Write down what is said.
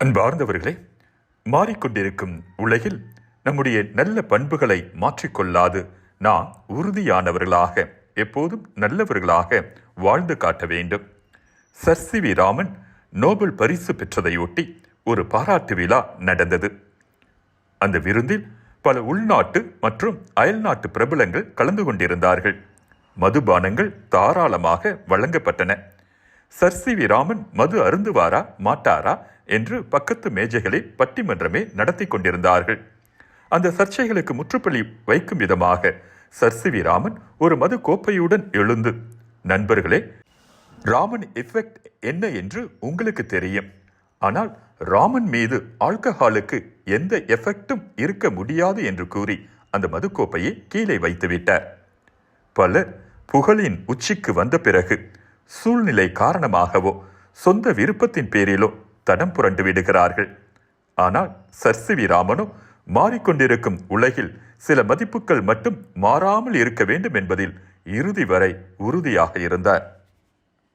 அன்பார்ந்தவர்களே, மாறிக்கொண்டிருக்கும் உலகில் நம்முடைய நல்ல பண்புகளை மாற்றிக்கொள்ளாது நாம் உறுதியானவர்களாக எப்போதும் நல்லவர்களாக வாழ்ந்து காட்ட வேண்டும். Sir C V. ராமன் நோபல் பரிசு பெற்றதையொட்டி ஒரு பாராட்டு விழா நடந்தது. அந்த விருந்தில் பல உள்நாட்டு மற்றும் அயல்நாட்டு பிரபலங்கள் கலந்து கொண்டிருந்தார்கள். மதுபானங்கள் தாராளமாக வழங்கப்பட்டன. Sir C V. ராமன் மது அருந்துவாரா மாட்டாரா என்று பக்கத்து மேஜைகளில் பட்டிமன்றமே நடத்தி கொண்டிருந்தார்கள். அந்த சர்ச்சைகளுக்கு முற்றுப்புள்ளி வைக்கும் விதமாக சர் சி.வி. ராமன் ஒரு மது கோப்பையுடன் எழுந்து, நண்பர்களே, ராமன் எஃபெக்ட் என்ன என்று உங்களுக்கு தெரியும். ஆனால் ராமன் மீது ஆல்கஹாலுக்கு எந்த எஃபெக்டும் இருக்க முடியாது என்று கூறி அந்த மதுக்கோப்பையை கீழே வைத்து விட்டார். பலர் புகழின் உச்சிக்கு வந்த பிறகு சூழ்நிலை காரணமாகவோ சொந்த விருப்பத்தின் பேரிலோ தடம் புரண்டு விடுகிறார்கள். ஆனால் சர் சி.வி. ராமனோ மாறிக்கொண்டிருக்கும் உலகில் சில மதிப்புகள் மட்டும் மாறாமல் இருக்க வேண்டும் என்பதில் இறுதி வரை உறுதியாக இருந்தார்.